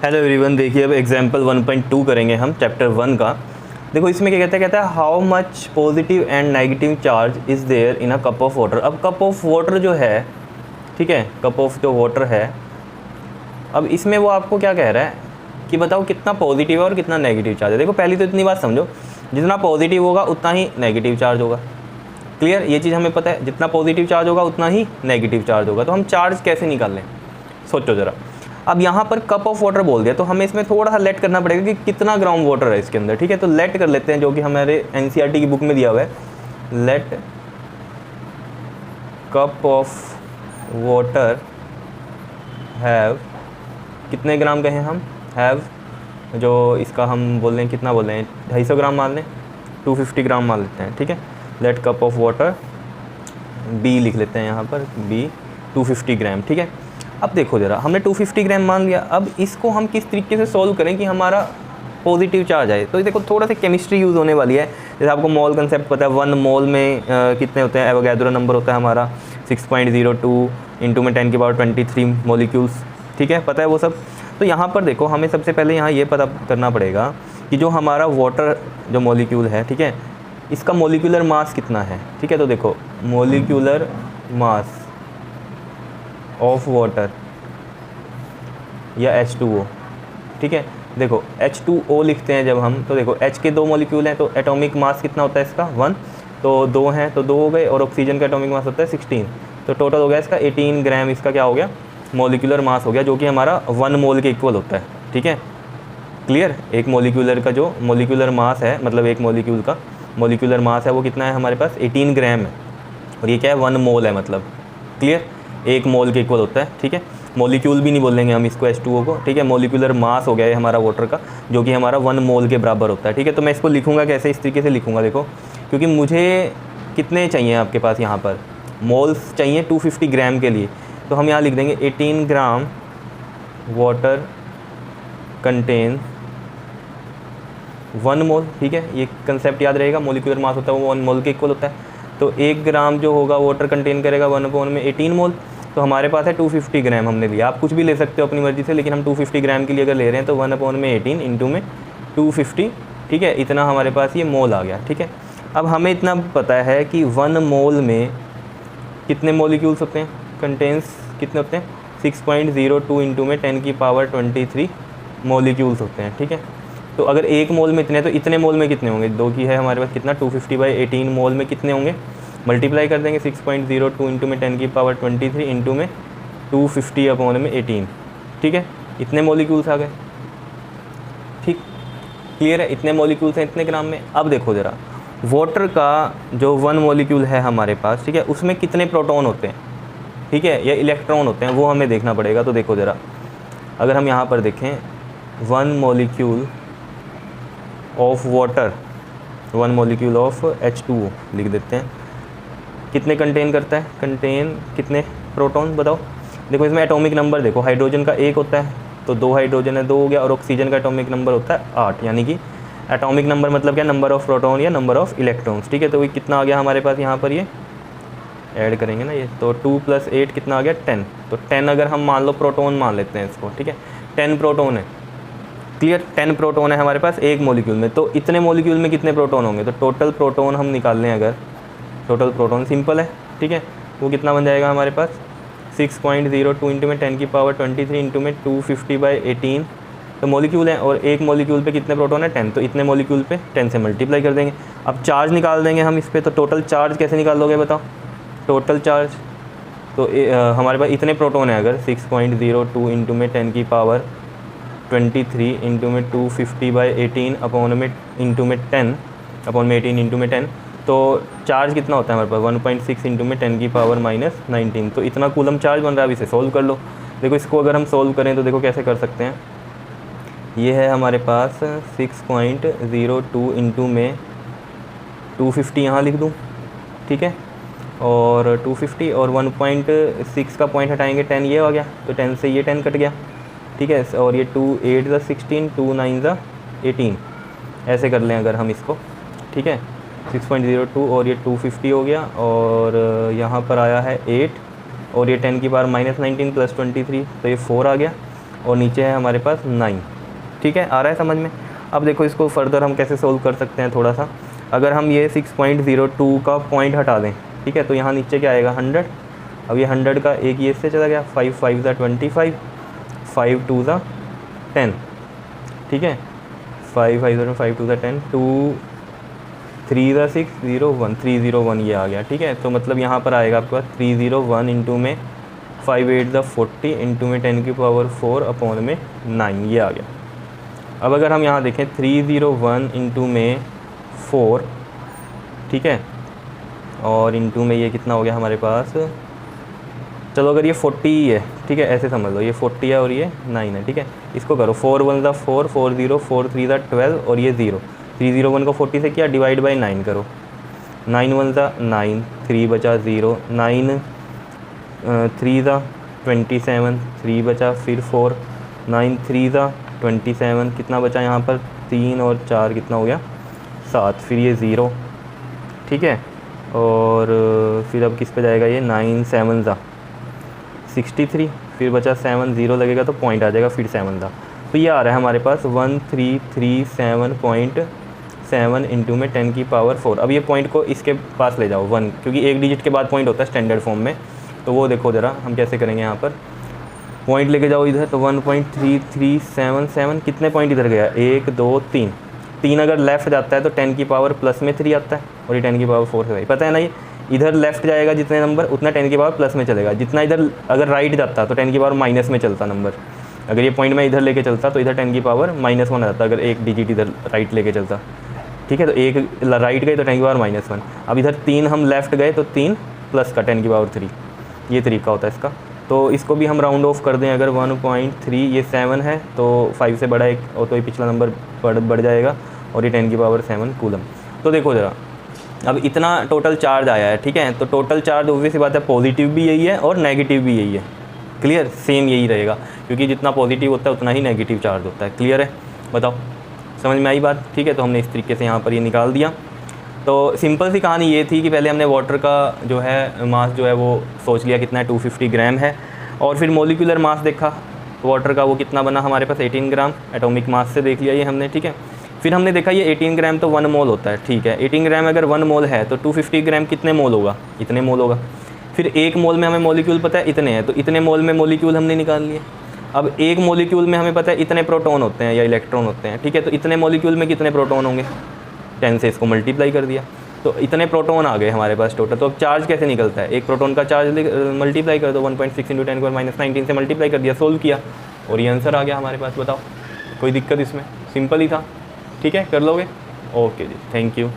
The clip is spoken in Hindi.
हेलो एवरीवन, देखिए अब एग्जांपल 1.2 करेंगे हम चैप्टर 1 का। देखो इसमें क्या कहता है how much positive and negative charge is there in a cup of water. अब कप ऑफ वाटर जो है, ठीक है, कप ऑफ जो वाटर है, अब इसमें वो आपको क्या कह रहा है कि बताओ कितना पॉजिटिव है और कितना नेगेटिव चार्ज है। देखो पहली तो इतनी बात समझो, जितना पॉजिटिव होगा उतना ही नेगेटिव चार्ज होगा। क्लियर, ये चीज़ हमें पता है, जितना पॉजिटिव चार्ज होगा उतना ही नेगेटिव चार्ज होगा। तो हम चार्ज कैसे निकाल लें, सोचो ज़रा। अब यहाँ पर कप ऑफ वाटर बोल दिया तो हमें इसमें थोड़ा सा लेट करना पड़ेगा कि कितना ग्राउंड वाटर है इसके अंदर, ठीक है। तो लेट कर लेते हैं, जो कि हमारे एनसीईआरटी की बुक में दिया हुआ है। Let cup of water have, कितने ग्राम कहें हम, हैव, जो इसका हम बोल रहे हैं कितना बोल रहे हैं, 250 ग्राम मान लें, 250 ग्राम मान लेते हैं, ठीक है। Let cup of water be लिख लेते हैं यहाँ पर, बी 250 ग्राम, ठीक है। अब देखो ज़रा, हमने 250 ग्राम मान लिया। अब इसको हम किस तरीके से सॉल्व करें कि हमारा पॉजिटिव चार्ज आए। तो देखो थोड़ा सा केमिस्ट्री यूज़ होने वाली है। जैसे आपको मोल कंसेप्ट पता है, 1 मोल में कितने होते हैं, एवोगैड्रो नंबर होता है हमारा 6.02 इंटू में 10⁻23 मोलिक्यूल्स, ठीक है, पता है वो सब। तो यहाँ पर देखो हमें सबसे पहले यहाँ ये पता करना पड़ेगा कि जो हमारा वाटर जो मोलिक्यूल है, ठीक है, इसका मोलिकुलर मास कितना है, ठीक है। तो देखो मोलिकुलर मास ऑफ वाटर या H2O, ठीक है। देखो H2O लिखते हैं जब हम, तो देखो H के 2 मॉलिक्यूल हैं, तो एटॉमिक मास कितना होता है इसका 1, तो 2 हैं तो 2 हो गए, और ऑक्सीजन का एटॉमिक मास होता है 16, तो टोटल हो गया इसका 18 ग्राम। इसका क्या हो गया, मॉलिक्यूलर मास हो गया, जो कि हमारा 1 मोल के इक्वल होता है, ठीक है। क्लियर, एक मॉलिक्यूलर का जो मॉलिक्यूलर मास है, मतलब एक मॉलिक्यूल का मॉलिक्यूलर मास है वो कितना है हमारे पास 18 ग्राम है, और ये क्या है 1 मोल है, मतलब क्लियर, एक मोल के इक्वल होता है, ठीक है। मॉलिक्यूल भी नहीं बोलेंगे हम इसको H2O को, ठीक है। मॉलिक्यूलर मास हो गया है हमारा वाटर का, जो कि हमारा 1 मोल के बराबर होता है, ठीक है। तो मैं इसको लिखूंगा कैसे, इस तरीके से लिखूंगा, देखो, क्योंकि मुझे कितने चाहिए आपके पास यहाँ पर मोल्स चाहिए 250 ग्राम के लिए, तो हम यहाँ लिख देंगे 18 ग्राम वाटर कंटेन 1 मोल, ठीक है। ये कंसेप्ट याद रहेगा, मॉलिक्यूलर मास होता है वो 1 मोल के इक्वल होता है। तो 1 ग्राम जो होगा वाटर कंटेन करेगा 1 में 18 मोल, तो हमारे पास है 250 ग्राम हमने लिया। आप कुछ भी ले सकते हो अपनी मर्ज़ी से, लेकिन हम 250 ग्राम के लिए अगर ले रहे हैं तो 1 में 18 इंटू में 250, ठीक है, इतना हमारे पास ये मोल आ गया, ठीक है। अब हमें इतना पता है कि 1 मोल में कितने मॉलिक्यूल्स होते हैं, कंटेंस कितने होते हैं 6.02 इंटू में 10⁻23 मॉलिक्यूल्स होते हैं, ठीक है। तो अगर 1 मोल में इतने, तो इतने मोल में कितने होंगे, 2 की है हमारे पास कितना 250/18 मोल में कितने होंगे, मल्टीप्लाई कर देंगे 6.02 इंटू में 10⁻23 इंटू में 250/18, ठीक है। इतने मॉलिक्यूल्स आ गए, ठीक, क्लियर है, इतने मॉलिक्यूल्स हैं इतने ग्राम में। अब देखो ज़रा, वाटर का जो 1 मॉलिक्यूल है हमारे पास, ठीक है, उसमें कितने प्रोटॉन होते हैं, ठीक है, या इलेक्ट्रॉन होते हैं, वो हमें देखना पड़ेगा। तो देखो ज़रा, अगर हम यहाँ पर देखें 1 molecule of water, 1 molecule of H2O लिख देते हैं, कितने कंटेन करता है, कंटेन कितने प्रोटॉन बताओ। देखो इसमें एटॉमिक नंबर देखो, हाइड्रोजन का 1 होता है तो 2 हाइड्रोजन है 2 हो गया, और ऑक्सीजन का एटॉमिक नंबर होता है 8, यानी कि एटॉमिक नंबर मतलब क्या, नंबर ऑफ प्रोटॉन या नंबर ऑफ इलेक्ट्रॉन्स, ठीक है। तो ये कितना आ गया हमारे पास यहाँ पर, ये ऐड करेंगे ना ये, तो 2 + 8 कितना आ गया 10। तो 10 अगर हम मान लो प्रोटॉन मान लेते हैं इसको, ठीक है, 10 प्रोटॉन है, क्लियर, 10 प्रोटॉन है हमारे पास एक मॉलिक्यूल में। तो इतने मॉलिक्यूल में कितने प्रोटॉन होंगे, तो टोटल प्रोटॉन हम निकाल लें अगर, टोटल प्रोटॉन सिंपल है, ठीक है, वो कितना बन जाएगा हमारे पास 6.02 इंटू में 10⁻23 इंटू में 250/18, तो मॉलिक्यूल है, और एक मॉलिक्यूल पे कितने प्रोटॉन है 10, तो इतने मॉलिक्यूल पे 10 से मल्टीप्लाई कर देंगे। अब चार्ज निकाल देंगे हम इस पर, तो टोटल चार्ज कैसे निकाल दोगे बताओ, टोटल चार्ज, तो हमारे पास इतने प्रोटॉन है अगर 6.02 इंटू में 10⁻23 इंटू में 250/18 अपॉन में इंटू में 10 अपॉन में 18 इंटू में 10, तो चार्ज कितना होता है हमारे पास 1.6 इंटू में 10⁻−19, तो इतना कूलम चार्ज बन रहा है। अब इसे सोल्व कर लो। देखो इसको अगर हम सोल्व करें तो देखो कैसे कर सकते हैं, ये है हमारे पास 6.02 इंटू में 250 यहाँ लिख दूँ, ठीक है, और 250 और 1.6 का पॉइंट हटाएंगे 10, ये आ गया, तो 10 से ये 10 कट गया, ठीक है, और ये 2 8 ज़ा 16 2 9 ज़ा 18, ऐसे कर लें अगर हम इसको, ठीक है, 6.02 और ये 250 हो गया, और यहाँ पर आया है 8 और ये 10⁻−19 + 23, तो ये 4 आ गया। और नीचे है हमारे पास 9। ठीक है, आ रहा है समझ में। अब देखो इसको फर्दर हम कैसे सोल्व कर सकते हैं थोड़ा सा। अगर हम ये 6.02 का पॉइंट हटा दें, ठीक है, तो यहाँ नीचे क्या आएगा 100। अब ये 100 का एक ये इससे चला गया, 5 5 ज़ा 25, 5 2 ज़ा 10। ठीक है, 5 5 ज़ा 5 2 ज़ा 10, 2 3 ज़ा 6 0 1 301 ये आ गया। ठीक है, तो मतलब यहाँ पर आएगा आपके पास 301 इंटू में 5 8 ज़ा 40 इंटू में 10 की पावर 4 अपॉन में 9 ये आ गया। अब अगर हम यहाँ देखें 301 इंटू में 4, ठीक है, और इंटू में ये कितना हो गया हमारे पास, चलो अगर ये 40 ही है, ठीक है, ऐसे समझ लो ये 40 है और ये 9 है। ठीक है, इसको करो 4 1 ज़ा 4 4 0 4 3 ज़ा 12 और ये 0, 301 को 40 से किया डिवाइड बाई 9 करो, 9 1 ज़ा 9, 3 बचा 0, 9 3 ज़ा 27, 3 बचा फिर 4, 9 3 ज़ा 27, कितना बचा यहाँ पर 3 और 4 कितना हो गया 7, फिर ये 0। ठीक है, और फिर अब किस पे जाएगा ये 9 7 ज़ा 63, फिर बचा 7, 0 लगेगा तो पॉइंट आ जाएगा फिर 7 ज़ा, तो ये आ रहा है हमारे पास 1337.7 इंटू में 10 की पावर 4। अब ये पॉइंट को इसके पास ले जाओ 1, क्योंकि एक डिजिट के बाद पॉइंट होता है स्टैंडर्ड फॉर्म में, तो वो देखो ज़रा हम कैसे करेंगे। यहाँ पर पॉइंट लेके जाओ इधर, तो 1.3377, कितने पॉइंट इधर गया 1 2 3, 3 अगर लेफ़्ट जाता है तो 10 की पावर प्लस में 3 आता है, और ये 10 की पावर 4 है, पता है ना। ये इधर लेफ़्ट जाएगा जितने नंबर उतना 10 की पावर प्लस में चलेगा, जितना इधर अगर राइट जाता तो 10 की पावर माइनस में चलता नंबर। अगर ये पॉइंट मैं इधर लेके चलता तो इधर 10 की पावर -1 आ जाता, अगर एक डिजिट इधर राइट लेके चलता। ठीक है, तो एक राइट गए तो 10 की पावर -1। अब इधर 3 हम लेफ़्ट गए तो 3 प्लस का 10 की पावर 3, ये तरीका होता है इसका। तो इसको भी हम राउंड ऑफ कर दें, अगर 1.3 ये 7 है तो 5 से बड़ा एक और तो ये पिछला नंबर बढ़ जाएगा, और ये 10 की पावर 7 कूलम। तो देखो ज़रा, अब इतना टोटल चार्ज आया है। ठीक है, तो टोटल चार्ज ऑब्वियस सी बात है पॉजिटिव भी यही है और नेगेटिव भी यही है। क्लियर, सेम यही रहेगा, क्योंकि जितना पॉजिटिव होता है उतना ही नेगेटिव चार्ज होता है। क्लियर है, बताओ समझ में आई बात। ठीक है, तो हमने इस तरीके से यहाँ पर ये निकाल दिया। तो सिंपल सी कहानी ये थी कि पहले हमने वाटर का जो है मास जो है वो सोच लिया कितना है 250 ग्राम है, और फिर मोलिकुलर मास देखा वाटर का, वो कितना बना हमारे पास 18 ग्राम, एटॉमिक मास से देख लिया ये हमने। ठीक है, फिर हमने देखा ये 18 ग्राम तो 1 मोल होता है। ठीक है, 18 ग्राम अगर 1 मोल है तो 250 ग्राम कितने मोल होगा, इतने मोल होगा। फिर एक मोल में हमें मॉलिक्यूल पता है इतने हैं, तो इतने मोल में मॉलिक्यूल हमने निकाल लिए। अब एक मॉलिक्यूल में हमें पता है इतने प्रोटॉन होते हैं या इलेक्ट्रॉन होते हैं। ठीक है, तो इतने मॉलिक्यूल में कितने प्रोटॉन होंगे, 10 से इसको मल्टीप्लाई कर दिया, तो इतने प्रोटॉन आ गए हमारे पास टोटल। तो अब चार्ज कैसे निकलता है, एक प्रोटॉन का चार्ज मल्टीप्लाई कर दो, 1.6 × 10⁻⁻19 से मल्टीप्लाई कर दिया, सोल्व किया और ये आंसर आ गया हमारे पास। बताओ कोई दिक्कत इसमें, सिंपल ही था। ठीक है, कर लोगे। ओके जी, थैंक यू।